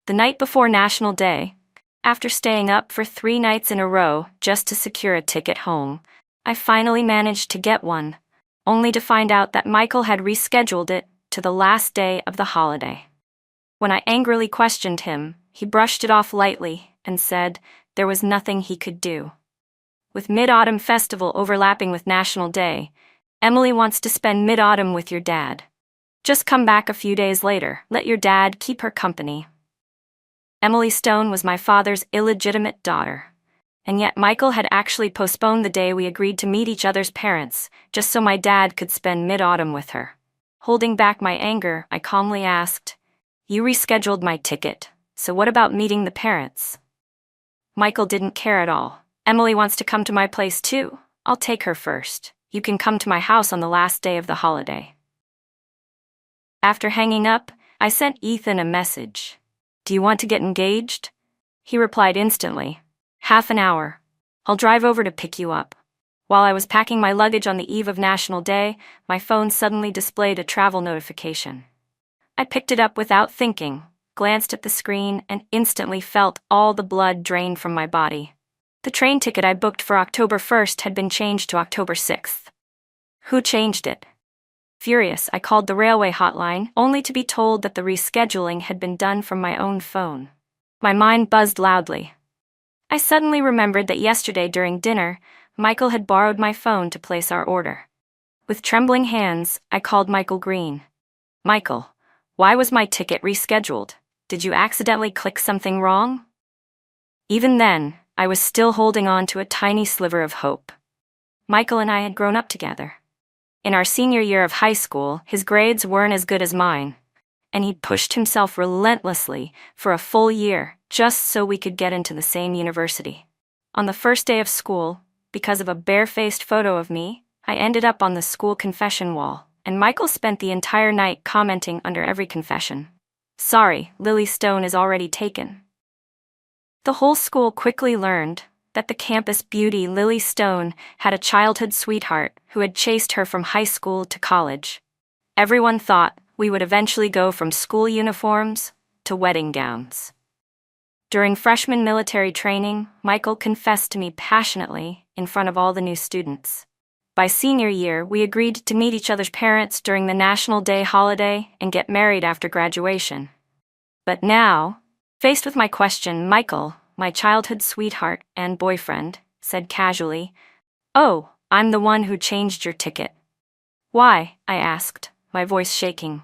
The night before National Day, after staying up for 3 nights in a row just to secure a ticket home, I finally managed to get one, only to find out that Michael had rescheduled it to the last day of the holiday. When I angrily questioned him, he brushed it off lightly and said there was nothing he could do. With Mid-Autumn Festival overlapping with National Day, Emily wants to spend Mid-Autumn with your dad. Just come back a few days later. Let your dad keep her company. Emily Stone was my father's illegitimate daughter, and yet Michael had actually postponed the day we agreed to meet each other's parents, just so my dad could spend Mid-Autumn with her. Holding back my anger, I calmly asked, "You rescheduled my ticket, so what about meeting the parents?" Michael didn't care at all. "Emily wants to come to my place too. I'll take her first. You can come to my house on the last day of the holiday." After hanging up, I sent Ethan a message. "Do you want to get engaged?" He replied instantly, "Half an hour. I'll drive over to pick you up." While I was packing my luggage on the eve of National Day, my phone suddenly displayed a travel notification. I picked it up without thinking, glanced at the screen, and instantly felt all the blood drain from my body. The train ticket I booked for October 1st had been changed to October 6th. Who changed it? Furious, I called the railway hotline, only to be told that the rescheduling had been done from my own phone. My mind buzzed loudly. I suddenly remembered that yesterday during dinner, Michael had borrowed my phone to place our order. With trembling hands, I called Michael Green. "Michael, why was my ticket rescheduled? Did you accidentally click something wrong?" Even then, I was still holding on to a tiny sliver of hope. Michael and I had grown up together. In our senior year of high school, his grades weren't as good as mine, and he'd pushed himself relentlessly for a full year just so we could get into the same university. On the first day of school, because of a barefaced photo of me, I ended up on the school confession wall, and Michael spent the entire night commenting under every confession. "Sorry, Lily Stone is already taken." The whole school quickly learned that the campus beauty Lily Stone had a childhood sweetheart who had chased her from high school to college. Everyone thought we would eventually go from school uniforms to wedding gowns. During freshman military training, Michael confessed to me passionately in front of all the new students. By senior year, we agreed to meet each other's parents during the National Day holiday and get married after graduation. But now, faced with my question, Michael, my childhood sweetheart and boyfriend, said casually, "Oh, I'm the one who changed your ticket." "Why?" I asked, my voice shaking.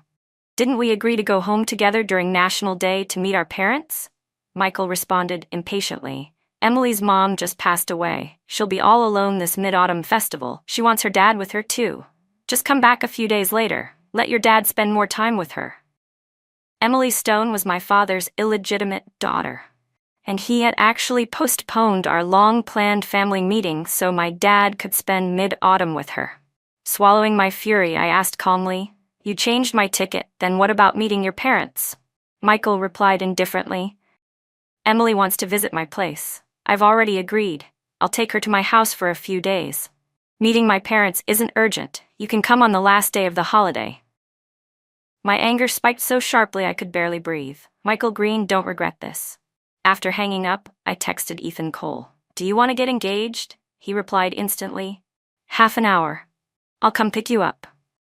"Didn't we agree to go home together during National Day to meet our parents?" Michael responded impatiently. "Emily's mom just passed away. She'll be all alone this Mid-Autumn Festival. She wants her dad with her too. Just come back a few days later. Let your dad spend more time with her." Emily Stone was my father's illegitimate daughter, and he had actually postponed our long-planned family meeting so my dad could spend Mid-Autumn with her. Swallowing my fury, I asked calmly, "You changed my ticket, then what about meeting your parents?" Michael replied indifferently, "Emily wants to visit my place. I've already agreed. I'll take her to my house for a few days. Meeting my parents isn't urgent. You can come on the last day of the holiday." My anger spiked so sharply I could barely breathe. "Michael Green, don't regret this." After hanging up, I texted Ethan Cole. "Do you want to get engaged?" He replied instantly, "Half an hour. I'll come pick you up."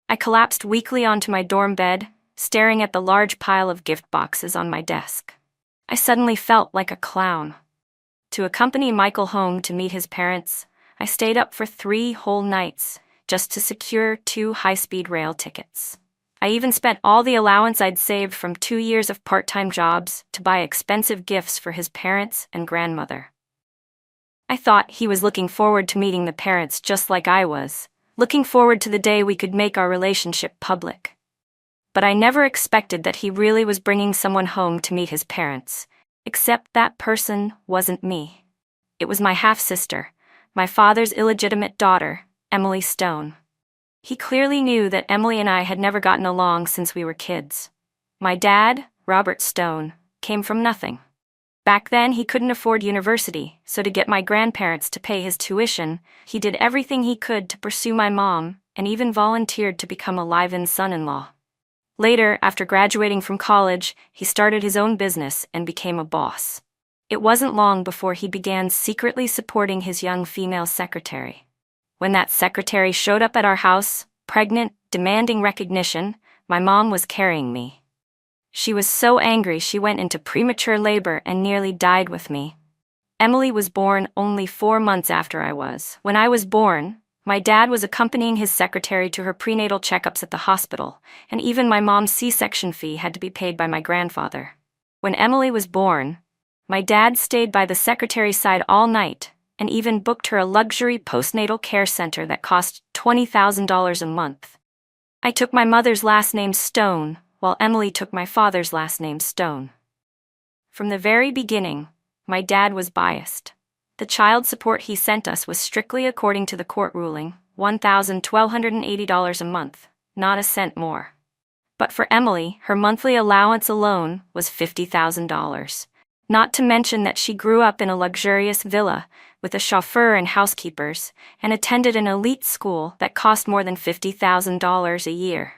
I collapsed weakly onto my dorm bed, staring at the large pile of gift boxes on my desk. I suddenly felt like a clown. To accompany Michael home to meet his parents, I stayed up for 3 whole nights just to secure 2 high-speed rail tickets. I even spent all the allowance I'd saved from 2 years of part-time jobs to buy expensive gifts for his parents and grandmother. I thought he was looking forward to meeting the parents just like I was, looking forward to the day we could make our relationship public. But I never expected that he really was bringing someone home to meet his parents, except that person wasn't me. It was my half-sister, my father's illegitimate daughter, Emily Stone. He clearly knew that Emily and I had never gotten along since we were kids. My dad, Robert Stone, came from nothing. Back then, he couldn't afford university, so to get my grandparents to pay his tuition, he did everything he could to pursue my mom and even volunteered to become a live-in son-in-law. Later, after graduating from college, he started his own business and became a boss. It wasn't long before he began secretly supporting his young female secretary. When that secretary showed up at our house, pregnant, demanding recognition, my mom was carrying me. She was so angry she went into premature labor and nearly died with me. Emily was born only 4 months after I was. When I was born, my dad was accompanying his secretary to her prenatal checkups at the hospital, and even my mom's C-section fee had to be paid by my grandfather. When Emily was born, my dad stayed by the secretary's side all night and even booked her a luxury postnatal care center that cost $20,000 a month. I took my mother's last name Stone, while Emily took my father's last name Stone. From the very beginning, my dad was biased. The child support he sent us was strictly according to the court ruling, $1,280 a month, not a cent more. But for Emily, her monthly allowance alone was $50,000. Not to mention that she grew up in a luxurious villa with a chauffeur and housekeepers, and attended an elite school that cost more than $50,000 a year.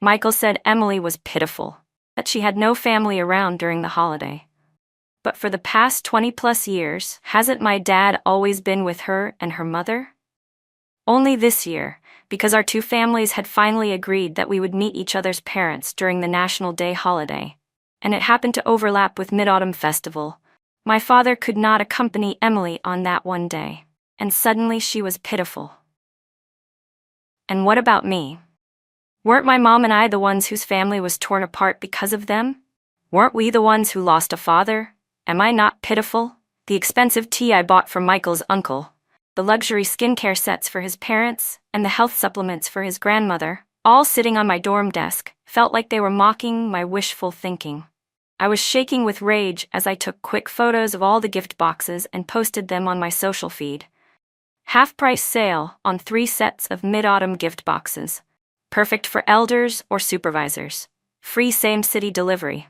Michael said Emily was pitiful, that she had no family around during the holiday. But for the past 20-plus years, hasn't my dad always been with her and her mother? Only this year, because our two families had finally agreed that we would meet each other's parents during the National Day holiday, and it happened to overlap with Mid-Autumn Festival, my father could not accompany Emily on that one day, and suddenly she was pitiful. And what about me? Weren't my mom and I the ones whose family was torn apart because of them? Weren't we the ones who lost a father? Am I not pitiful? The expensive tea I bought for Michael's uncle, the luxury skincare sets for his parents, and the health supplements for his grandmother, all sitting on my dorm desk, felt like they were mocking my wishful thinking. I was shaking with rage as I took quick photos of all the gift boxes and posted them on my social feed. Half-price sale on 3 sets of Mid-Autumn gift boxes. Perfect for elders or supervisors. Free same-city delivery.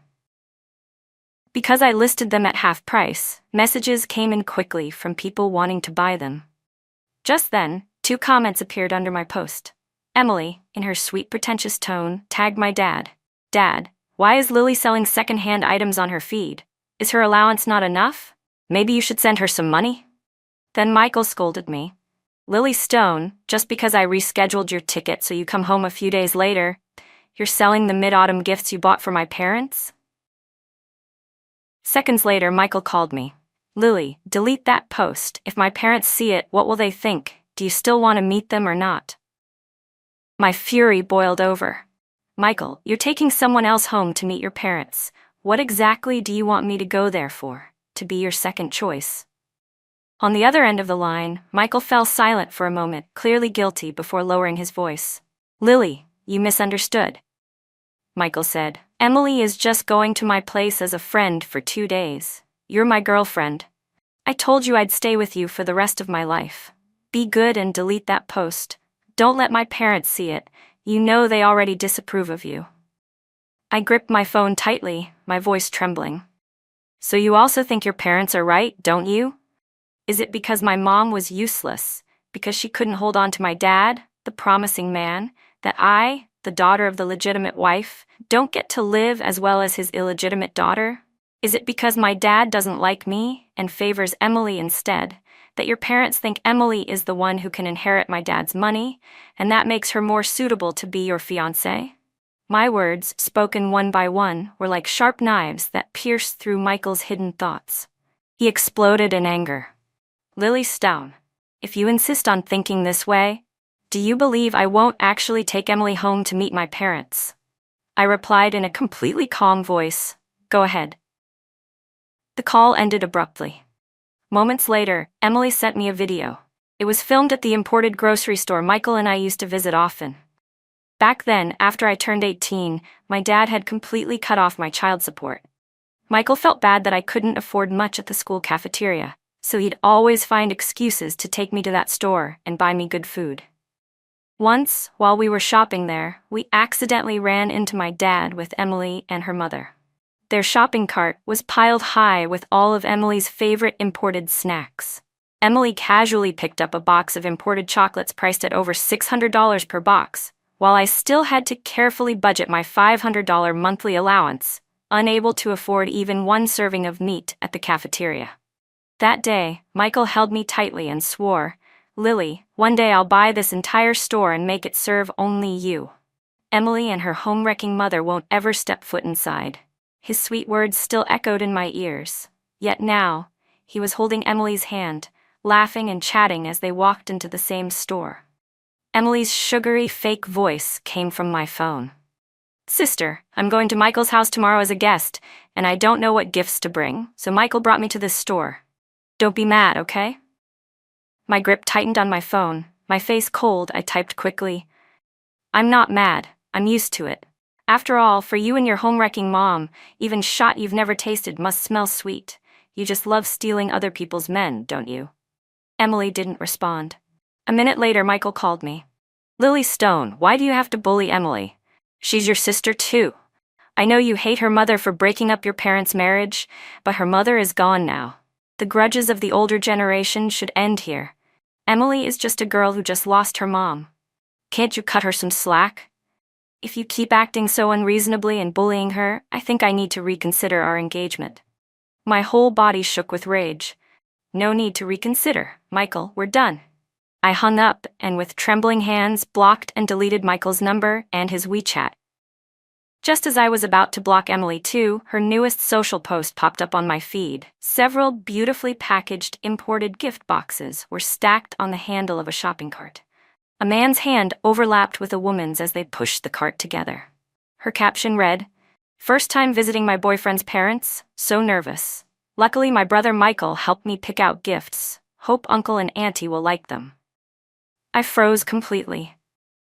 Because I listed them at half price, messages came in quickly from people wanting to buy them. Just then, 2 comments appeared under my post. Emily, in her sweet pretentious tone, tagged my dad. "Dad, why is Lily selling second-hand items on her feed? Is her allowance not enough? Maybe you should send her some money?" Then Michael scolded me. "Lily Stone, just because I rescheduled your ticket so you come home a few days later, you're selling the Mid-Autumn gifts you bought for my parents?" Seconds later, Michael called me. "Lily, delete that post. If my parents see it, what will they think? Do you still want to meet them or not?" My fury boiled over. "Michael, you're taking someone else home to meet your parents. What exactly do you want me to go there for? To be your second choice?" On the other end of the line, Michael fell silent for a moment, clearly guilty, before lowering his voice. "Lily, you misunderstood," Michael said. "Emily is just going to my place as a friend for 2 days. You're my girlfriend. I told you I'd stay with you for the rest of my life. Be good and delete that post. Don't let my parents see it. You know they already disapprove of you." I gripped my phone tightly, my voice trembling. "So you also think your parents are right, don't you? Is it because my mom was useless, because she couldn't hold on to my dad, the promising man, that I, the daughter of the legitimate wife, don't get to live as well as his illegitimate daughter? Is it because my dad doesn't like me and favors Emily instead, that your parents think Emily is the one who can inherit my dad's money, and that makes her more suitable to be your fiancé?" My words, spoken one by one, were like sharp knives that pierced through Michael's hidden thoughts. He exploded in anger. "Lily Stone, if you insist on thinking this way, do you believe I won't actually take Emily home to meet my parents?" I replied in a completely calm voice, "Go ahead." The call ended abruptly. Moments later, Emily sent me a video. It was filmed at the imported grocery store Michael and I used to visit often. Back then, after I turned 18, my dad had completely cut off my child support. Michael felt bad that I couldn't afford much at the school cafeteria, so he'd always find excuses to take me to that store and buy me good food. Once, while we were shopping there, we accidentally ran into my dad with Emily and her mother. Their shopping cart was piled high with all of Emily's favorite imported snacks. Emily casually picked up a box of imported chocolates priced at over $600 per box, while I still had to carefully budget my $500 monthly allowance, unable to afford even one serving of meat at the cafeteria. That day, Michael held me tightly and swore, "Lily, one day I'll buy this entire store and make it serve only you. Emily and her home-wrecking mother won't ever step foot inside." His sweet words still echoed in my ears. Yet now, he was holding Emily's hand, laughing and chatting as they walked into the same store. Emily's sugary, fake voice came from my phone. "Sister, I'm going to Michael's house tomorrow as a guest, and I don't know what gifts to bring, so Michael brought me to this store. Don't be mad, okay?" My grip tightened on my phone. My face cold, I typed quickly, "I'm not mad, I'm used to it. After all, for you and your home-wrecking mom, even shot you've never tasted must smell sweet. You just love stealing other people's men, don't you?" Emily didn't respond. A minute later, Michael called me. "Lily Stone, why do you have to bully Emily? She's your sister too. I know you hate her mother for breaking up your parents' marriage, but her mother is gone now. The grudges of the older generation should end here. Emily is just a girl who just lost her mom. Can't you cut her some slack? If you keep acting so unreasonably and bullying her, I think I need to reconsider our engagement." My whole body shook with rage. "No need to reconsider, Michael, we're done." I hung up and with trembling hands blocked and deleted Michael's number and his WeChat. Just as I was about to block Emily too, her newest social post popped up on my feed. Several beautifully packaged imported gift boxes were stacked on the handle of a shopping cart. A man's hand overlapped with a woman's as they pushed the cart together. Her caption read, "First time visiting my boyfriend's parents, so nervous. Luckily my brother Michael helped me pick out gifts. Hope uncle and auntie will like them." I froze completely.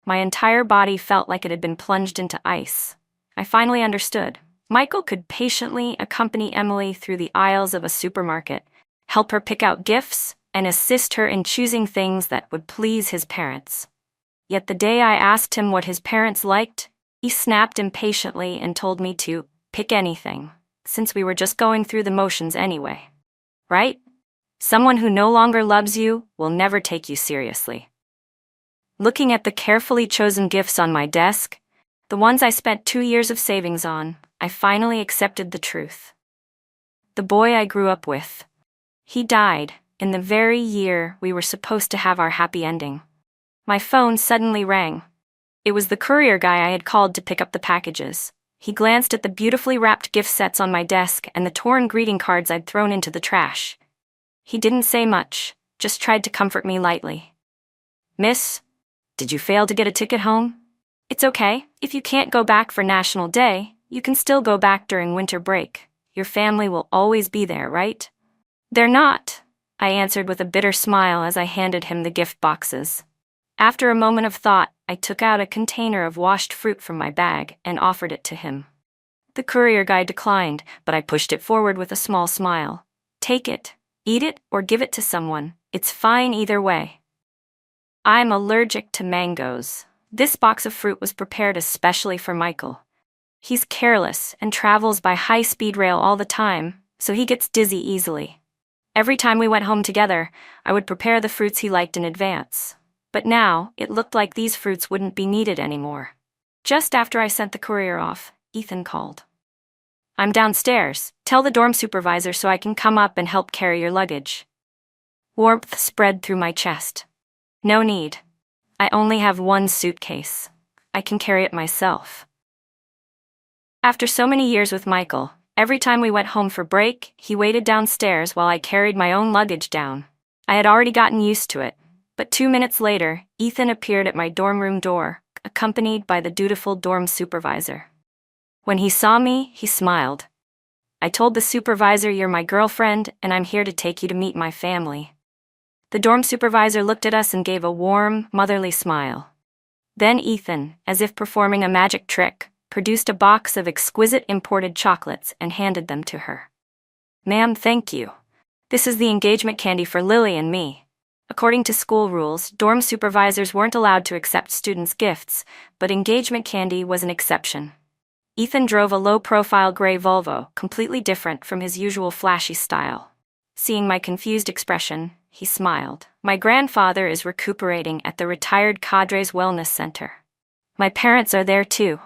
My entire body felt like it had been plunged into ice. I finally understood. Michael could patiently accompany Emily through the aisles of a supermarket, help her pick out gifts, and assist her in choosing things that would please his parents. Yet the day I asked him what his parents liked, he snapped impatiently and told me to pick anything, since we were just going through the motions anyway. Right? Someone who no longer loves you will never take you seriously. Looking at the carefully chosen gifts on my desk, the ones I spent 2 years of savings on, I finally accepted the truth. The boy I grew up with. He died in the very year we were supposed to have our happy ending. My phone suddenly rang. It was the courier guy I had called to pick up the packages. He glanced at the beautifully wrapped gift sets on my desk and the torn greeting cards I'd thrown into the trash. He didn't say much, just tried to comfort me lightly. "Miss, did you fail to get a ticket home? It's okay, if you can't go back for National Day, you can still go back during winter break. Your family will always be there, right?" "They're not," I answered with a bitter smile as I handed him the gift boxes. After a moment of thought, I took out a container of washed fruit from my bag and offered it to him. The courier guy declined, but I pushed it forward with a small smile. "Take it, eat it, or give it to someone. It's fine either way." I'm allergic to mangoes. This box of fruit was prepared especially for Michael. He's careless and travels by high-speed rail all the time, so he gets dizzy easily. Every time we went home together, I would prepare the fruits he liked in advance. But now, it looked like these fruits wouldn't be needed anymore. Just after I sent the courier off, Ethan called. "I'm downstairs. Tell the dorm supervisor so I can come up and help carry your luggage." Warmth spread through my chest. "No need. I only have one suitcase. I can carry it myself." After so many years with Michael, every time we went home for break, he waited downstairs while I carried my own luggage down. I had already gotten used to it, but 2 minutes later, Ethan appeared at my dorm room door, accompanied by the dutiful dorm supervisor. When he saw me, he smiled. "I told the supervisor you're my girlfriend, and I'm here to take you to meet my family." The dorm supervisor looked at us and gave a warm, motherly smile. Then Ethan, as if performing a magic trick, produced a box of exquisite imported chocolates and handed them to her. "Ma'am, thank you. This is the engagement candy for Lily and me." According to school rules, dorm supervisors weren't allowed to accept students' gifts, but engagement candy was an exception. Ethan drove a low-profile gray Volvo, completely different from his usual flashy style. Seeing my confused expression, he smiled. "My grandfather is recuperating at the Retired Cadres Wellness Center." My parents are there too.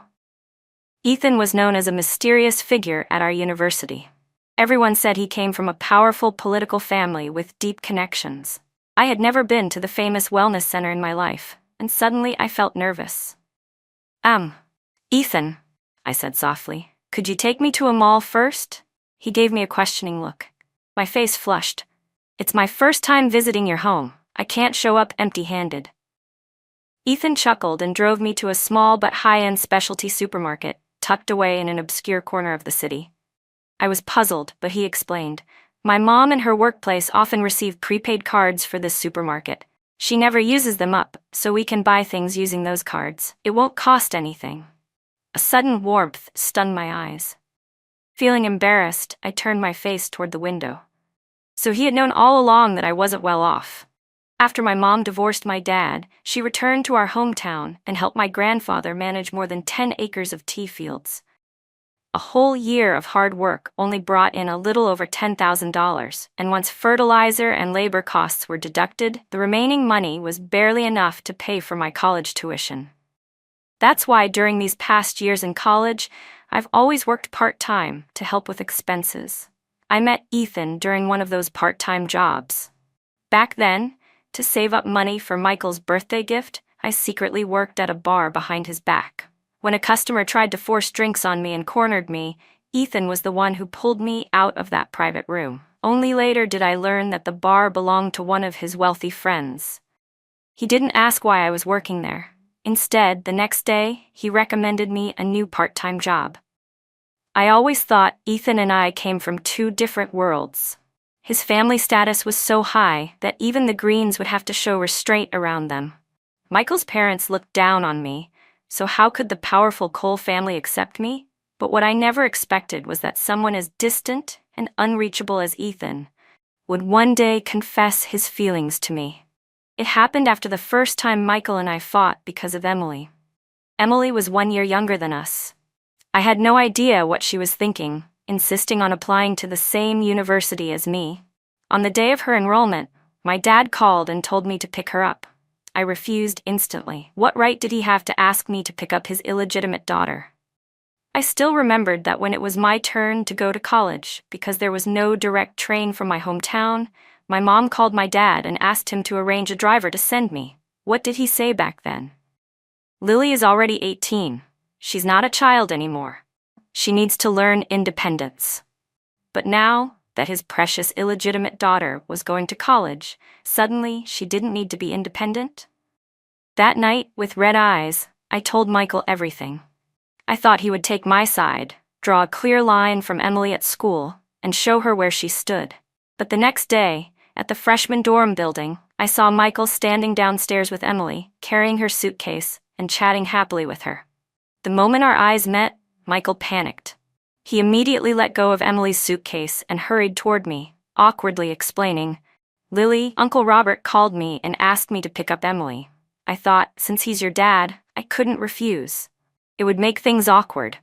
Ethan was known as a mysterious figure at our university. Everyone said he came from a powerful political family with deep connections. I had never been to the famous wellness center in my life, and suddenly I felt nervous. Ethan, I said softly, could you take me to a mall first? He gave me a questioning look. My face flushed. It's my first time visiting your home. I can't show up empty-handed. Ethan chuckled and drove me to a small but high-end specialty supermarket, tucked away in an obscure corner of the city. I was puzzled, but he explained. My mom and her workplace often receive prepaid cards for this supermarket. She never uses them up, so we can buy things using those cards. It won't cost anything. A sudden warmth stunned my eyes. Feeling embarrassed, I turned my face toward the window. So he had known all along that I wasn't well off. After my mom divorced my dad, she returned to our hometown and helped my grandfather manage more than 10 acres of tea fields. A whole year of hard work only brought in a little over $10,000, and once fertilizer and labor costs were deducted, the remaining money was barely enough to pay for my college tuition. That's why during these past years in college, I've always worked part-time to help with expenses. I met Ethan during one of those part-time jobs. Back then, to save up money for Michael's birthday gift, I secretly worked at a bar behind his back. When a customer tried to force drinks on me and cornered me, Ethan was the one who pulled me out of that private room. Only later did I learn that the bar belonged to one of his wealthy friends. He didn't ask why I was working there. Instead, the next day, he recommended me a new part-time job. I always thought Ethan and I came from two different worlds. His family status was so high that even the Greens would have to show restraint around them. Michael's parents looked down on me, so how could the powerful Cole family accept me? But what I never expected was that someone as distant and unreachable as Ethan would one day confess his feelings to me. It happened after the first time Michael and I fought because of Emily. Emily was 1 year younger than us. I had no idea what she was thinking, insisting on applying to the same university as me. On the day of her enrollment, my dad called and told me to pick her up. I refused instantly. What right did he have to ask me to pick up his illegitimate daughter? I still remembered that when it was my turn to go to college, because there was no direct train from my hometown, my mom called my dad and asked him to arrange a driver to send me. What did he say back then? Lily is already 18. She's not a child anymore. She needs to learn independence. But now that his precious illegitimate daughter was going to college, suddenly she didn't need to be independent? That night, with red eyes, I told Michael everything. I thought he would take my side, draw a clear line from Emily at school, and show her where she stood. But the next day, at the freshman dorm building, I saw Michael standing downstairs with Emily, carrying her suitcase, and chatting happily with her. The moment our eyes met, Michael panicked. He immediately let go of Emily's suitcase and hurried toward me, awkwardly explaining, "Lily, Uncle Robert called me and asked me to pick up Emily. I thought, since he's your dad, I couldn't refuse. It would make things awkward."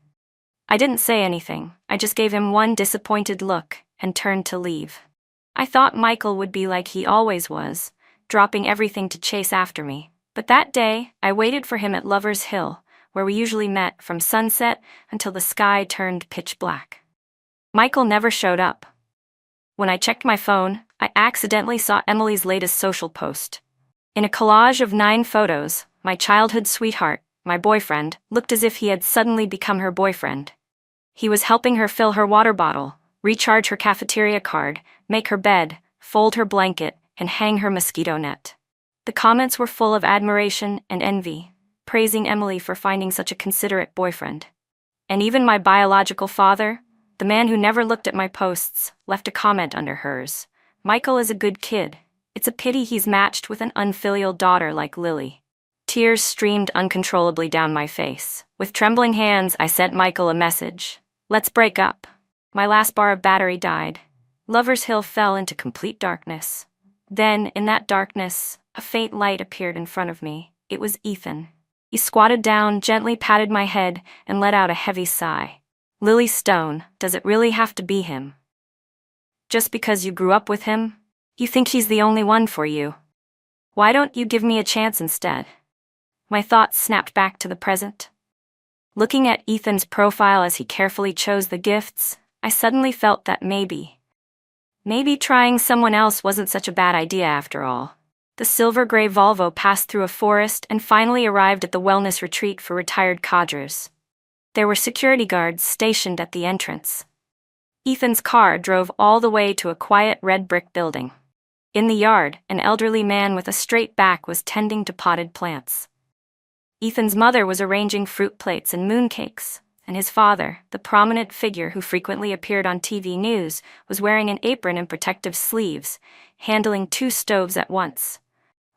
I didn't say anything. I just gave him one disappointed look and turned to leave. I thought Michael would be like he always was, dropping everything to chase after me. But that day, I waited for him at Lover's Hill, where we usually met from sunset until the sky turned pitch black. Michael never showed up. When I checked my phone, I accidentally saw Emily's latest social post. In a collage of 9 photos, my childhood sweetheart, my boyfriend, looked as if he had suddenly become her boyfriend. He was helping her fill her water bottle, recharge her cafeteria card, make her bed, fold her blanket, and hang her mosquito net. The comments were full of admiration and envy, praising Emily for finding such a considerate boyfriend. And even my biological father, the man who never looked at my posts, left a comment under hers. "Michael is a good kid. It's a pity he's matched with an unfilial daughter like Lily." Tears streamed uncontrollably down my face. With trembling hands, I sent Michael a message. "Let's break up." My last bar of battery died. Lover's Hill fell into complete darkness. Then, in that darkness, a faint light appeared in front of me. It was Ethan. He squatted down, gently patted my head, and let out a heavy sigh. "Lily Stone, does it really have to be him? Just because you grew up with him? You think he's the only one for you? Why don't you give me a chance instead?" My thoughts snapped back to the present. Looking at Ethan's profile as he carefully chose the gifts, I suddenly felt that maybe trying someone else wasn't such a bad idea after all. The silver-gray Volvo passed through a forest and finally arrived at the wellness retreat for retired cadres. There were security guards stationed at the entrance. Ethan's car drove all the way to a quiet red brick building. In the yard, an elderly man with a straight back was tending to potted plants. Ethan's mother was arranging fruit plates and mooncakes, and his father, the prominent figure who frequently appeared on TV news, was wearing an apron and protective sleeves, handling 2 stoves at once.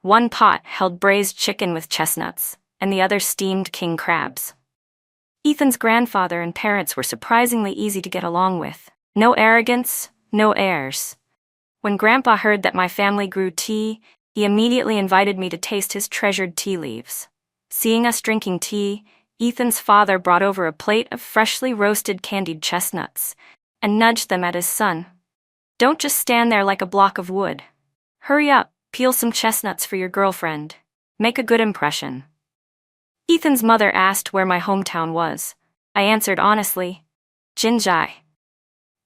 One pot held braised chicken with chestnuts, and the other steamed king crabs. Ethan's grandfather and parents were surprisingly easy to get along with. No arrogance, no airs. When Grandpa heard that my family grew tea, he immediately invited me to taste his treasured tea leaves. Seeing us drinking tea, Ethan's father brought over a plate of freshly roasted candied chestnuts and nudged them at his son. "Don't just stand there like a block of wood. Hurry up, peel some chestnuts for your girlfriend. Make a good impression." Ethan's mother asked where my hometown was. I answered honestly, "Jinzhai."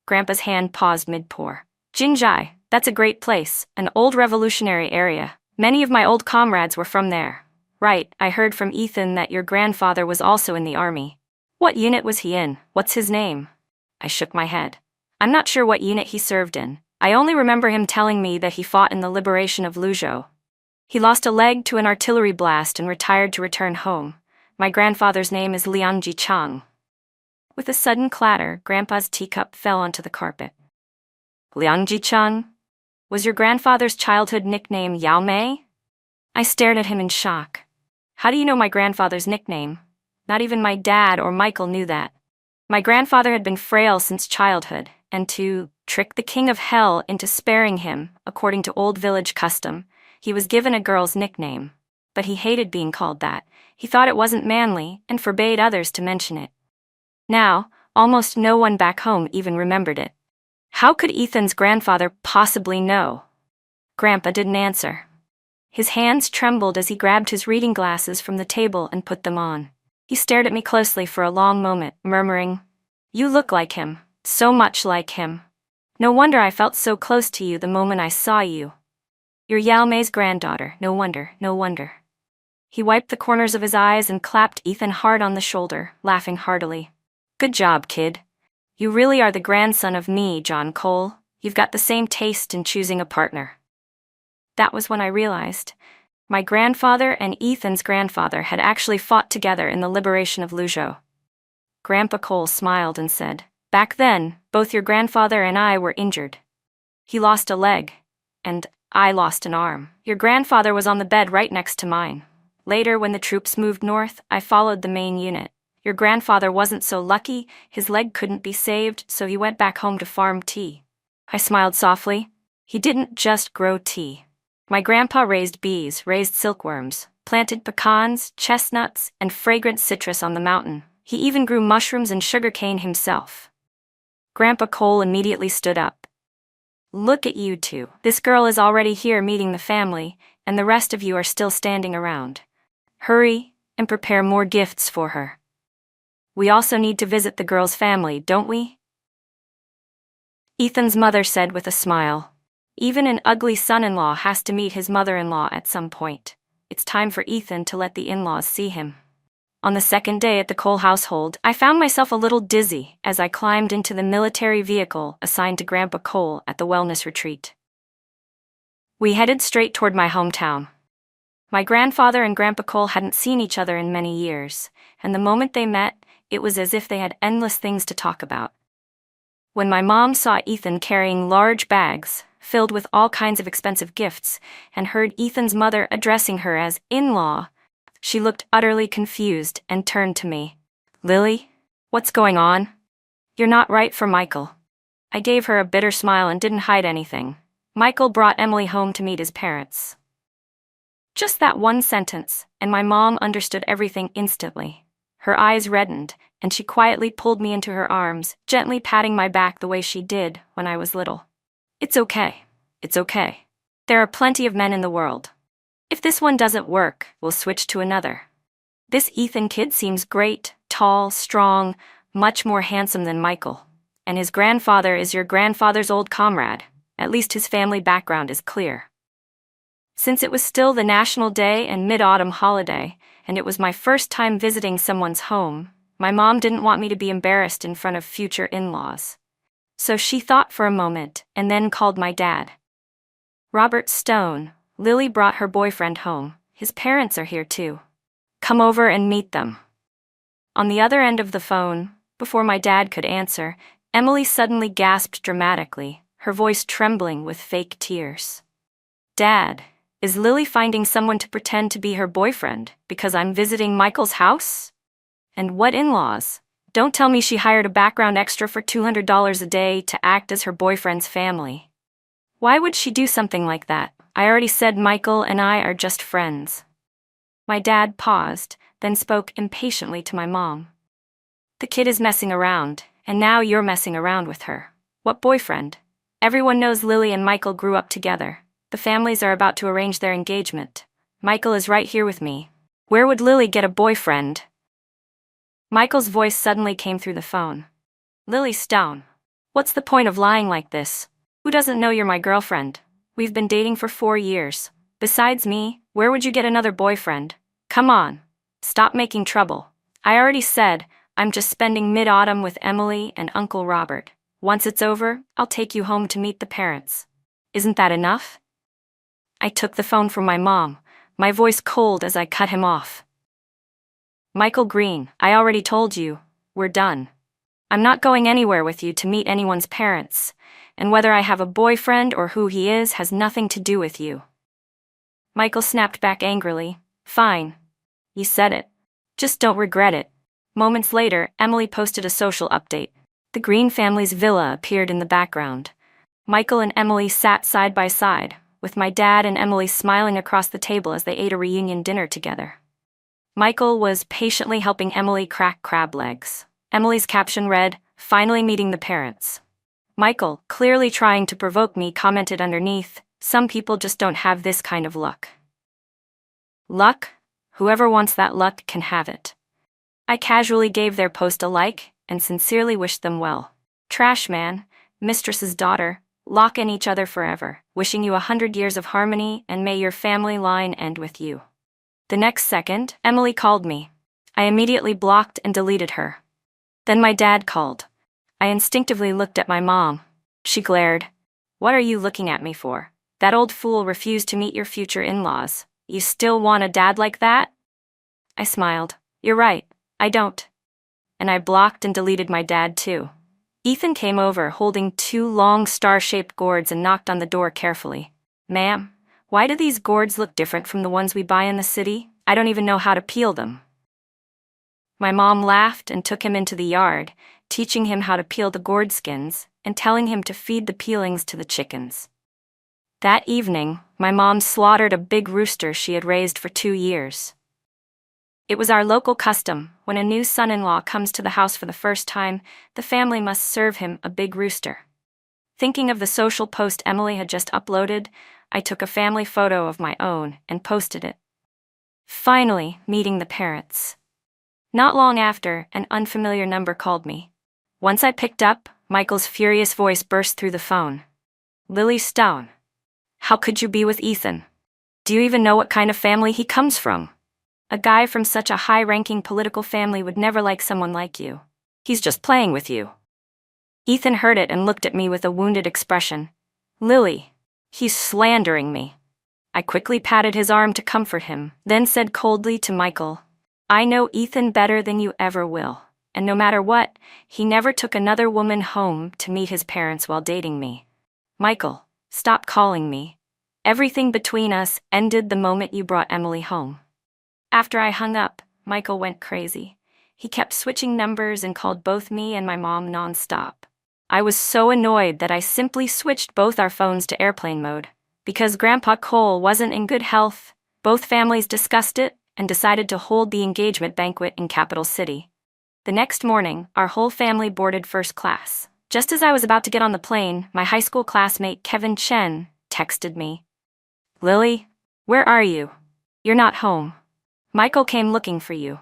Grandpa's hand paused mid-pour. "Jinzhai, that's a great place, an old revolutionary area. Many of my old comrades were from there." "Right, I heard from Ethan that your grandfather was also in the army. What unit was he in? What's his name?" I shook my head. "I'm not sure what unit he served in. I only remember him telling me that he fought in the liberation of Luzhou. He lost a leg to an artillery blast and retired to return home. My grandfather's name is Liang Jichang." With a sudden clatter, Grandpa's teacup fell onto the carpet. "Liang Jichang? Was your grandfather's childhood nickname Yao Mei?" I stared at him in shock. "How do you know my grandfather's nickname? Not even my dad or Michael knew that." My grandfather had been frail since childhood, and to trick the king of hell into sparing him, according to old village custom, he was given a girl's nickname. But he hated being called that. He thought it wasn't manly and forbade others to mention it. Now, almost no one back home even remembered it. How could Ethan's grandfather possibly know? Grandpa didn't answer. His hands trembled as he grabbed his reading glasses from the table and put them on. He stared at me closely for a long moment, murmuring, "You look like him, so much like him. No wonder I felt so close to you the moment I saw you. You're Yao Mei's granddaughter, no wonder, no wonder." He wiped the corners of his eyes and clapped Ethan hard on the shoulder, laughing heartily. "Good job, kid. You really are the grandson of me, John Cole. You've got the same taste in choosing a partner." That was when I realized my grandfather and Ethan's grandfather had actually fought together in the liberation of Luzhou. Grandpa Cole smiled and said, "Back then, both your grandfather and I were injured. He lost a leg, and I lost an arm. Your grandfather was on the bed right next to mine. Later, when the troops moved north, I followed the main unit. Your grandfather wasn't so lucky, his leg couldn't be saved, so he went back home to farm tea." I smiled softly. "He didn't just grow tea. My grandpa raised bees, raised silkworms, planted pecans, chestnuts, and fragrant citrus on the mountain. He even grew mushrooms and sugarcane himself." Grandpa Cole immediately stood up. "Look at you two. This girl is already here meeting the family, and the rest of you are still standing around. Hurry and prepare more gifts for her. We also need to visit the girl's family, don't we?" Ethan's mother said with a smile. "Even an ugly son-in-law has to meet his mother-in-law at some point. It's time for Ethan to let the in-laws see him." On the second day at the Cole household, I found myself a little dizzy as I climbed into the military vehicle assigned to Grandpa Cole at the wellness retreat. We headed straight toward my hometown. My grandfather and Grandpa Cole hadn't seen each other in many years, and the moment they met, it was as if they had endless things to talk about. When my mom saw Ethan carrying large bags filled with all kinds of expensive gifts and heard Ethan's mother addressing her as in-law, she looked utterly confused and turned to me. "Lily, what's going on? You're not right for Michael." I gave her a bitter smile and didn't hide anything. "Michael brought Emily home to meet his parents." Just that one sentence, and my mom understood everything instantly. Her eyes reddened, and she quietly pulled me into her arms, gently patting my back the way she did when I was little. "It's okay. It's okay. There are plenty of men in the world. If this one doesn't work, we'll switch to another. This Ethan kid seems great, tall, strong, much more handsome than Michael. And his grandfather is your grandfather's old comrade. At least his family background is clear. Since it was still the National Day and Mid-Autumn holiday, and it was my first time visiting someone's home, my mom didn't want me to be embarrassed in front of future in-laws. So she thought for a moment and then called my dad. Robert Stone, Lily brought her boyfriend home. His parents are here too. Come over and meet them. On the other end of the phone, before my dad could answer, Emily suddenly gasped dramatically, her voice trembling with fake tears. Dad, is Lily finding someone to pretend to be her boyfriend because I'm visiting Michael's house? And what in-laws? Don't tell me she hired a background extra for $200 a day to act as her boyfriend's family. Why would she do something like that? I already said Michael and I are just friends. My dad paused, then spoke impatiently to my mom. The kid is messing around, and now you're messing around with her. What boyfriend? Everyone knows Lily and Michael grew up together. The families are about to arrange their engagement. Michael is right here with me. Where would Lily get a boyfriend? Michael's voice suddenly came through the phone. Lily Stone. What's the point of lying like this? Who doesn't know you're my girlfriend? We've been dating for 4 years. Besides me, where would you get another boyfriend? Come on. Stop making trouble. I already said, I'm just spending mid-autumn with Emily and Uncle Robert. Once it's over, I'll take you home to meet the parents. Isn't that enough? I took the phone from my mom, my voice cold as I cut him off. Michael Green, I already told you, we're done. I'm not going anywhere with you to meet anyone's parents, and whether I have a boyfriend or who he is has nothing to do with you. Michael snapped back angrily. Fine. You said it. Just don't regret it. Moments later, Emily posted a social update. The Green family's villa appeared in the background. Michael and Emily sat side by side, with my dad and Emily smiling across the table as they ate a reunion dinner together. Michael was patiently helping Emily crack crab legs. Emily's caption read, "Finally meeting the parents." Michael, clearly trying to provoke me, commented underneath, "Some people just don't have this kind of luck." Luck? Whoever wants that luck can have it. I casually gave their post a like and sincerely wished them well. Trash man, mistress's daughter, lock in each other forever, wishing you 100 years of harmony and may your family line end with you. The next second, Emily called me. I immediately blocked and deleted her. Then my dad called. I instinctively looked at my mom. She glared. What are you looking at me for? That old fool refused to meet your future in-laws. You still want a dad like that? I smiled. You're right, I don't. And I blocked and deleted my dad too. Ethan came over holding 2 long star-shaped gourds and knocked on the door carefully. Ma'am, why do these gourds look different from the ones we buy in the city? I don't even know how to peel them. My mom laughed and took him into the yard, teaching him how to peel the gourd skins and telling him to feed the peelings to the chickens. That evening, my mom slaughtered a big rooster she had raised for 2 years. It was our local custom, when a new son-in-law comes to the house for the first time, the family must serve him a big rooster. Thinking of the social post Emily had just uploaded, I took a family photo of my own and posted it. Finally, meeting the parents. Not long after, an unfamiliar number called me. Once I picked up, Michael's furious voice burst through the phone. Lily Stone. How could you be with Ethan? Do you even know what kind of family he comes from? A guy from such a high-ranking political family would never like someone like you. He's just playing with you. Ethan heard it and looked at me with a wounded expression. Lily, he's slandering me. I quickly patted his arm to comfort him, then said coldly to Michael, I know Ethan better than you ever will, and no matter what, he never took another woman home to meet his parents while dating me. Michael, stop calling me. Everything between us ended the moment you brought Emily home. After I hung up, Michael went crazy. He kept switching numbers and called both me and my mom non-stop. I was so annoyed that I simply switched both our phones to airplane mode. Because Grandpa Cole wasn't in good health, both families discussed it and decided to hold the engagement banquet in Capital City. The next morning, our whole family boarded first class. Just as I was about to get on the plane, my high school classmate Kevin Chen texted me. Lily, where are you? You're not home. Michael came looking for you.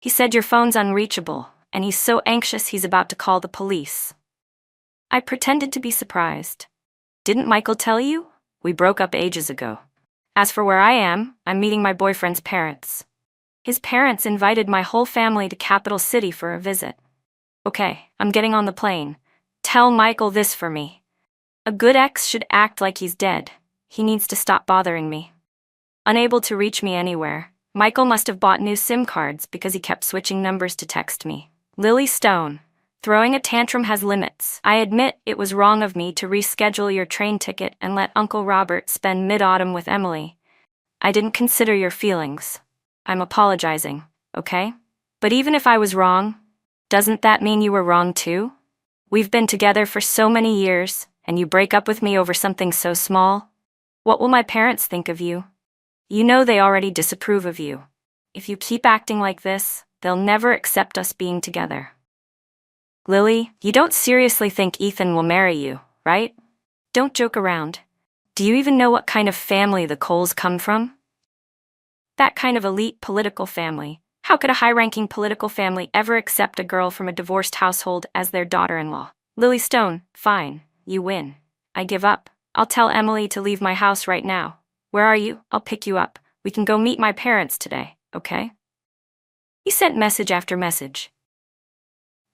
He said your phone's unreachable, and he's so anxious he's about to call the police. I pretended to be surprised. Didn't Michael tell you? We broke up ages ago. As for where I am, I'm meeting my boyfriend's parents. His parents invited my whole family to Capital City for a visit. Okay, I'm getting on the plane. Tell Michael this for me. A good ex should act like he's dead. He needs to stop bothering me. Unable to reach me anywhere, Michael must have bought new SIM cards because he kept switching numbers to text me. Lily Stone. Throwing a tantrum has limits. I admit it was wrong of me to reschedule your train ticket and let Uncle Robert spend mid-autumn with Emily. I didn't consider your feelings. I'm apologizing, okay? But even if I was wrong, doesn't that mean you were wrong too? We've been together for so many years, and you break up with me over something so small? What will my parents think of you? You know they already disapprove of you. If you keep acting like this, they'll never accept us being together. Lily, you don't seriously think Ethan will marry you, right? Don't joke around. Do you even know what kind of family the Coles come from? That kind of elite political family. How could a high-ranking political family ever accept a girl from a divorced household as their daughter-in-law? Lily Stone, fine, you win. I give up. I'll tell Emily to leave my house right now. Where are you? I'll pick you up. We can go meet my parents today, okay? He sent message after message.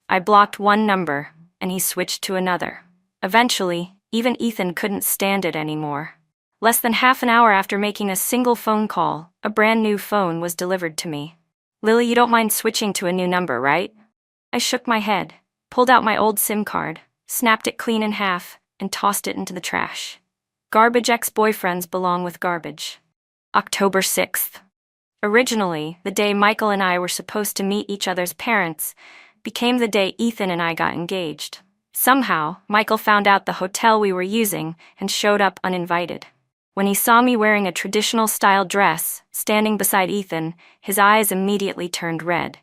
I blocked one number, and he switched to another. Eventually, even Ethan couldn't stand it anymore. Less than half an hour after making a single phone call, a brand new phone was delivered to me. Lily, you don't mind switching to a new number, right? I shook my head, pulled out my old SIM card, snapped it clean in half, and tossed it into the trash. Garbage ex-boyfriends belong with garbage. October 6th. Originally, the day Michael and I were supposed to meet each other's parents became the day Ethan and I got engaged. Somehow, Michael found out the hotel we were using and showed up uninvited. When he saw me wearing a traditional-style dress, standing beside Ethan, his eyes immediately turned red.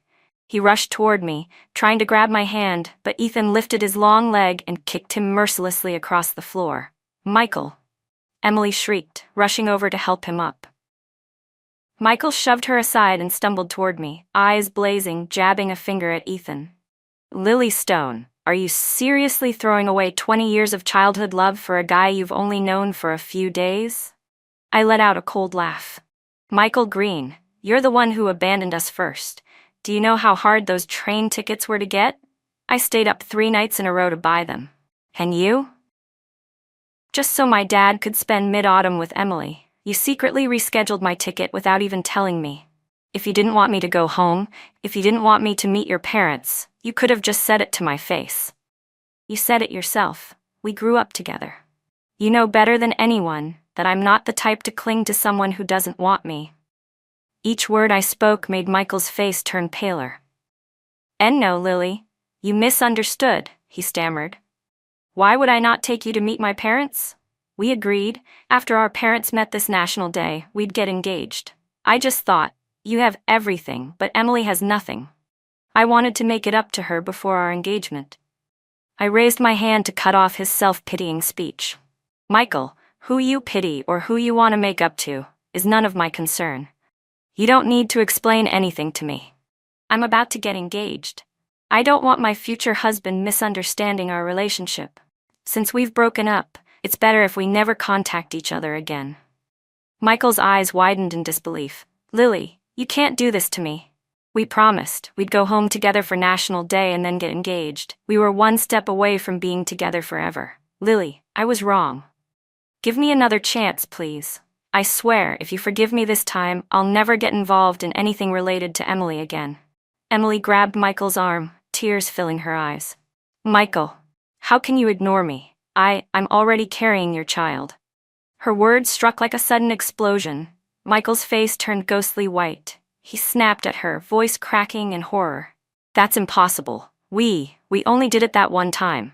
He rushed toward me, trying to grab my hand, but Ethan lifted his long leg and kicked him mercilessly across the floor. Michael! Emily shrieked, rushing over to help him up. Michael shoved her aside and stumbled toward me, eyes blazing, jabbing a finger at Ethan. Lily Stone, are you seriously throwing away 20 years of childhood love for a guy you've only known for a few days? I let out a cold laugh. Michael Green, you're the one who abandoned us first. Do you know how hard those train tickets were to get? I stayed up 3 nights in a row to buy them. And you? Just so my dad could spend mid-autumn with Emily. You secretly rescheduled my ticket without even telling me. If you didn't want me to go home, if you didn't want me to meet your parents, you could have just said it to my face. You said it yourself. We grew up together. You know better than anyone that I'm not the type to cling to someone who doesn't want me. Each word I spoke made Michael's face turn paler. And no, Lily, you misunderstood, he stammered. Why would I not take you to meet my parents? We agreed, after our parents met this national day, we'd get engaged. I just thought, you have everything, but Emily has nothing. I wanted to make it up to her before our engagement. I raised my hand to cut off his self-pitying speech. Michael, who you pity or who you want to make up to, is none of my concern. You don't need to explain anything to me. I'm about to get engaged. I don't want my future husband misunderstanding our relationship. Since we've broken up, it's better if we never contact each other again. Michael's eyes widened in disbelief. Lily, you can't do this to me. We promised we'd go home together for National Day and then get engaged. We were one step away from being together forever. Lily, I was wrong. Give me another chance, please. I swear, if you forgive me this time, I'll never get involved in anything related to Emily again. Emily grabbed Michael's arm, tears filling her eyes. Michael, how can you ignore me? I'm already carrying your child. Her words struck like a sudden explosion. Michael's face turned ghostly white. He snapped at her, voice cracking in horror. That's impossible. We only did it that one time.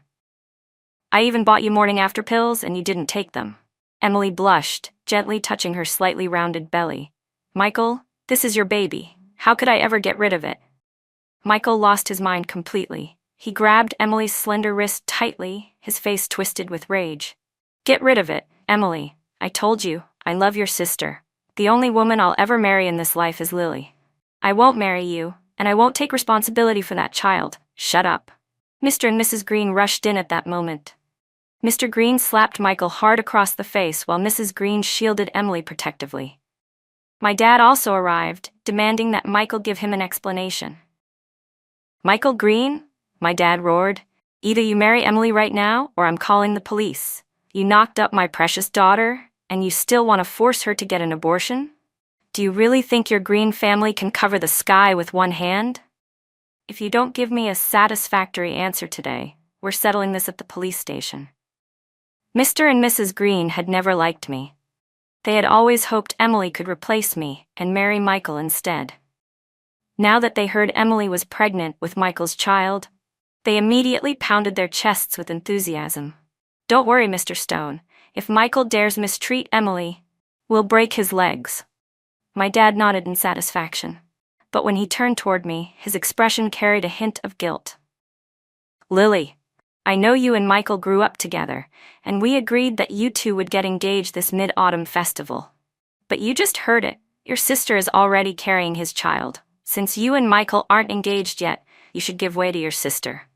I even bought you morning after pills and you didn't take them. Emily blushed, gently touching her slightly rounded belly. Michael, this is your baby. How could I ever get rid of it? Michael lost his mind completely. He grabbed Emily's slender wrist tightly, his face twisted with rage. Get rid of it, Emily. I told you, I love your sister. The only woman I'll ever marry in this life is Lily. I won't marry you, and I won't take responsibility for that child. Shut up. Mr. and Mrs. Green rushed in at that moment. Mr. Green slapped Michael hard across the face while Mrs. Green shielded Emily protectively. My dad also arrived, demanding that Michael give him an explanation. "Michael Green?" my dad roared. "Either you marry Emily right now, or I'm calling the police. You knocked up my precious daughter, and you still want to force her to get an abortion? Do you really think your Green family can cover the sky with one hand? If you don't give me a satisfactory answer today, we're settling this at the police station." Mr. and Mrs. Green had never liked me. They had always hoped Emily could replace me and marry Michael instead. Now that they heard Emily was pregnant with Michael's child, they immediately pounded their chests with enthusiasm. "Don't worry, Mr. Stone. If Michael dares mistreat Emily, we'll break his legs." My dad nodded in satisfaction, but when he turned toward me, his expression carried a hint of guilt. "Lily, I know you and Michael grew up together, and we agreed that you two would get engaged this mid-autumn festival. But you just heard it. Your sister is already carrying his child. Since you and Michael aren't engaged yet, you should give way to your sister."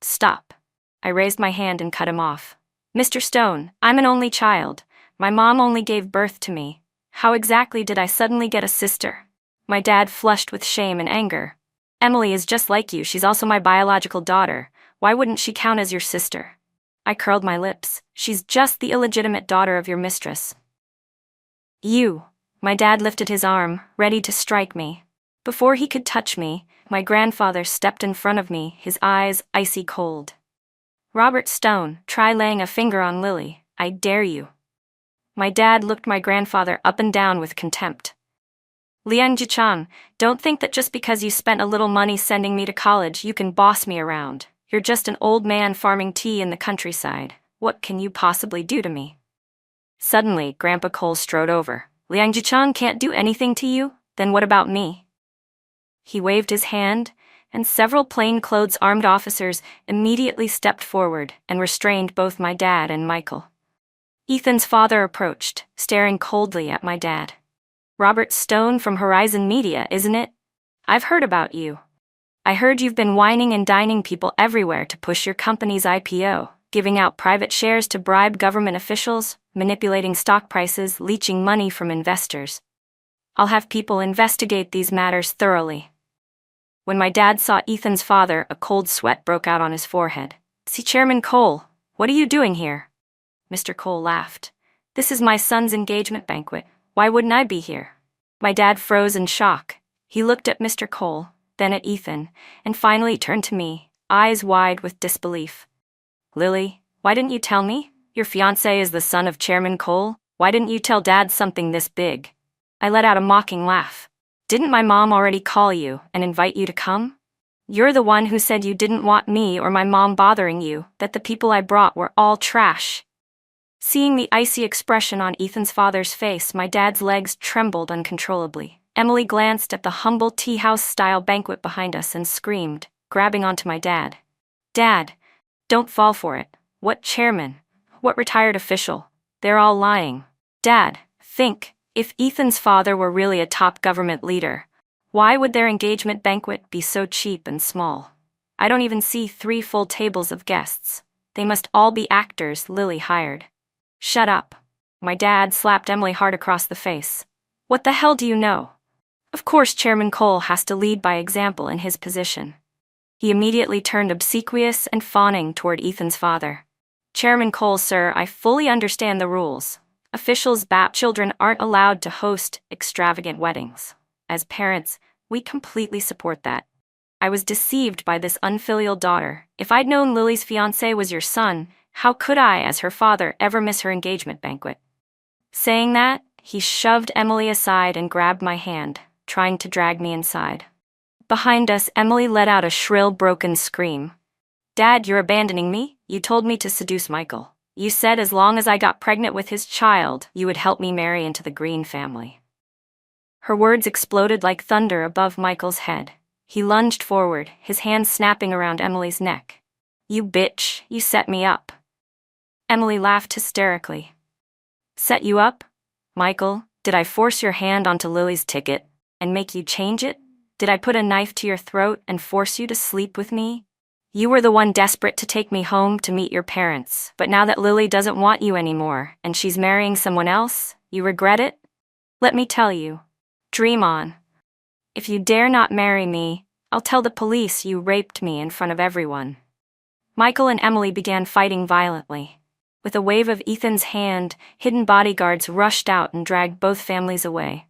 "Stop." I raised my hand and cut him off. "Mr. Stone, I'm an only child. My mom only gave birth to me. How exactly did I suddenly get a sister?" My dad flushed with shame and anger. "Emily is just like you. She's also my biological daughter. Why wouldn't she count as your sister?" I curled my lips. "She's just the illegitimate daughter of your mistress." "You." My dad lifted his arm, ready to strike me. Before he could touch me, my grandfather stepped in front of me, his eyes icy cold. "Robert Stone, try laying a finger on Lily. I dare you." My dad looked my grandfather up and down with contempt. "Liang Jichan, don't think that just because you spent a little money sending me to college, you can boss me around. You're just an old man farming tea in the countryside. What can you possibly do to me?" Suddenly, Grandpa Cole strode over. "Liang Jichan can't do anything to you? Then what about me?" He waved his hand, and several plainclothes armed officers immediately stepped forward and restrained both my dad and Michael. Ethan's father approached, staring coldly at my dad. "Robert Stone from Horizon Media, isn't it? I've heard about you. I heard you've been whining and dining people everywhere to push your company's IPO, giving out private shares to bribe government officials, manipulating stock prices, leeching money from investors. I'll have people investigate these matters thoroughly." When my dad saw Ethan's father, a cold sweat broke out on his forehead. "See, Chairman Cole, what are you doing here?" Mr. Cole laughed. "This is my son's engagement banquet. Why wouldn't I be here?" My dad froze in shock. He looked at Mr. Cole, then at Ethan, and finally turned to me, eyes wide with disbelief. "Lily, why didn't you tell me? Your fiancé is the son of Chairman Cole. Why didn't you tell Dad something this big?" I let out a mocking laugh. "Didn't my mom already call you and invite you to come? You're the one who said you didn't want me or my mom bothering you, that the people I brought were all trash." Seeing the icy expression on Ethan's father's face, my dad's legs trembled uncontrollably. Emily glanced at the humble tea house-style banquet behind us and screamed, grabbing onto my dad. "Dad, don't fall for it. What chairman? What retired official? They're all lying. Dad, think, if Ethan's father were really a top government leader, why would their engagement banquet be so cheap and small? I don't even see 3 full tables of guests. They must all be actors Lily hired." "Shut up." My dad slapped Emily hard across the face. "What the hell do you know? Of course Chairman Cole has to lead by example in his position." He immediately turned obsequious and fawning toward Ethan's father. "Chairman Cole, sir, I fully understand the rules. Officials' BAP children aren't allowed to host extravagant weddings. As parents, we completely support that. I was deceived by this unfilial daughter. If I'd known Lily's fiancé was your son, how could I, as her father, ever miss her engagement banquet?" Saying that, he shoved Emily aside and grabbed my hand, trying to drag me inside. Behind us, Emily let out a shrill, broken scream. "Dad, you're abandoning me? You told me to seduce Michael. You said as long as I got pregnant with his child, you would help me marry into the Green family." Her words exploded like thunder above Michael's head. He lunged forward, his hands snapping around Emily's neck. "You bitch, you set me up." Emily laughed hysterically. "Set you up? Michael, Did I force your hand onto Lily's ticket and make you change it? Did I put a knife to your throat and force you to sleep with me? You were the one desperate to take me home to meet your parents, but now that Lily doesn't want you anymore and she's marrying someone else, you regret it? Let me tell you, dream on. If you dare not marry me, I'll tell the police you raped me in front of everyone. Michael and Emily began fighting violently. With a wave of Ethan's hand, hidden bodyguards rushed out and dragged both families away.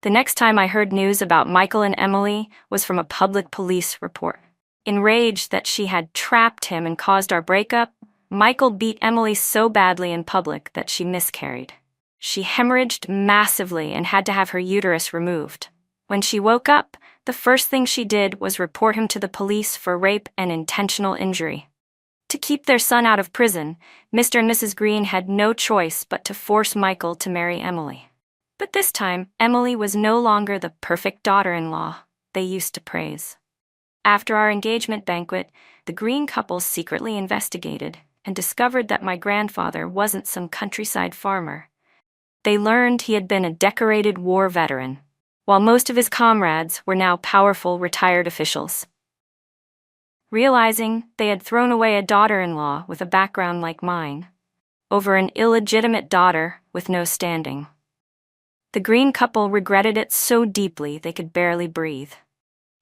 The next time I heard news about Michael and Emily was from a public police report. Enraged that she had trapped him and caused our breakup, Michael beat Emily so badly in public that she miscarried. She hemorrhaged massively and had to have her uterus removed. When she woke up, the first thing she did was report him to the police for rape and intentional injury. To keep their son out of prison, Mr. and Mrs. Green had no choice but to force Michael to marry Emily. But this time, Emily was no longer the perfect daughter-in-law they used to praise. After our engagement banquet, the Green couple secretly investigated and discovered that my grandfather wasn't some countryside farmer. They learned he had been a decorated war veteran, while most of his comrades were now powerful retired officials. Realizing they had thrown away a daughter-in-law with a background like mine, over an illegitimate daughter with no standing, the Green couple regretted it so deeply they could barely breathe.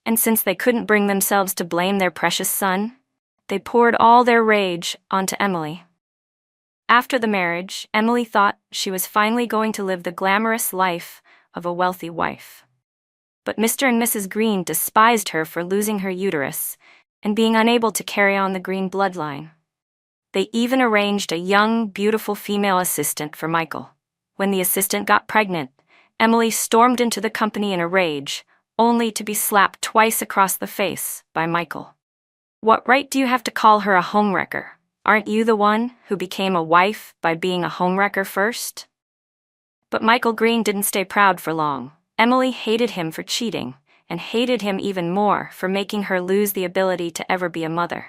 And since they couldn't bring themselves to blame their precious son, they poured all their rage onto Emily. After the marriage, Emily thought she was finally going to live the glamorous life of a wealthy wife. But Mr. and Mrs. Green despised her for losing her uterus and being unable to carry on the Green bloodline. They even arranged a young, beautiful female assistant for Michael. When the assistant got pregnant, Emily stormed into the company in a rage, only to be slapped twice across the face by Michael. What right do you have to call her a homewrecker? Aren't you the one who became a wife by being a homewrecker first? But Michael Green didn't stay proud for long. Emily hated him for cheating, and hated him even more for making her lose the ability to ever be a mother.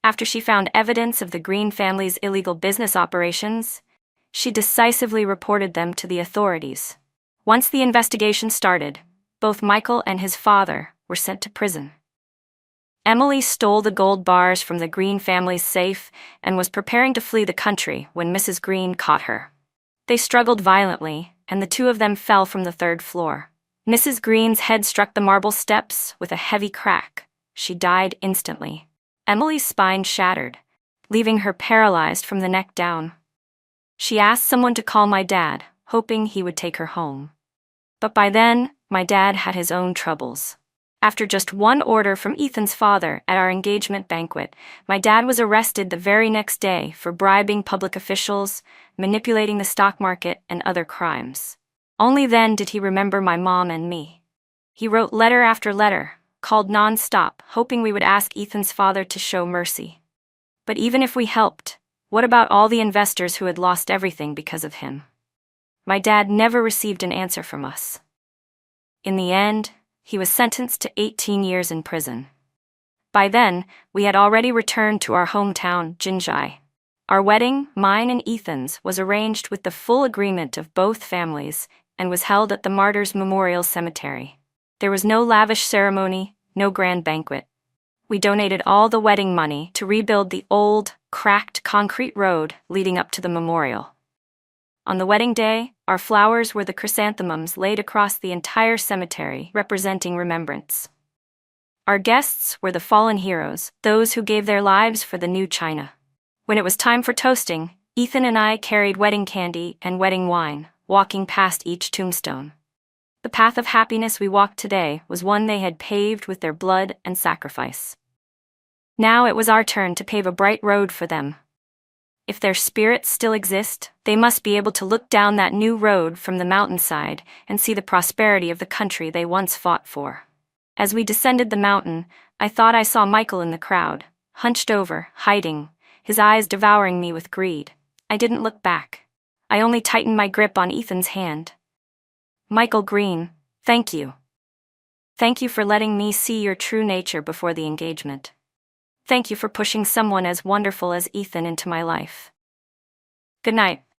After she found evidence of the Green family's illegal business operations, she decisively reported them to the authorities. Once the investigation started, both Michael and his father were sent to prison. Emily stole the gold bars from the Green family's safe and was preparing to flee the country when Mrs. Green caught her. They struggled violently, and the two of them fell from the third floor. Mrs. Green's head struck the marble steps with a heavy crack. She died instantly. Emily's spine shattered, leaving her paralyzed from the neck down. She asked someone to call my dad, hoping he would take her home. But by then, my dad had his own troubles. After just one order from Ethan's father at our engagement banquet, my dad was arrested the very next day for bribing public officials, manipulating the stock market, and other crimes. Only then did he remember my mom and me. He wrote letter after letter, called non-stop, hoping we would ask Ethan's father to show mercy. But even if we helped, what about all the investors who had lost everything because of him? My dad never received an answer from us. In the end, he was sentenced to 18 years in prison. By then, we had already returned to our hometown, Jinzhai. Our wedding, mine and Ethan's, was arranged with the full agreement of both families and was held at the Martyrs Memorial Cemetery. There was no lavish ceremony, no grand banquet. We donated all the wedding money to rebuild the old, cracked concrete road leading up to the memorial. On the wedding day, our flowers were the chrysanthemums laid across the entire cemetery, representing remembrance. Our guests were the fallen heroes, those who gave their lives for the new China. When it was time for toasting, Ethan and I carried wedding candy and wedding wine, walking past each tombstone. The path of happiness we walked today was one they had paved with their blood and sacrifice. Now it was our turn to pave a bright road for them. If their spirits still exist, they must be able to look down that new road from the mountainside and see the prosperity of the country they once fought for. As we descended the mountain, I thought I saw Michael in the crowd, hunched over, hiding, his eyes devouring me with greed. I didn't look back. I only tightened my grip on Ethan's hand. Michael Green, thank you. Thank you for letting me see your true nature before the engagement. Thank you for pushing someone as wonderful as Ethan into my life. Good night.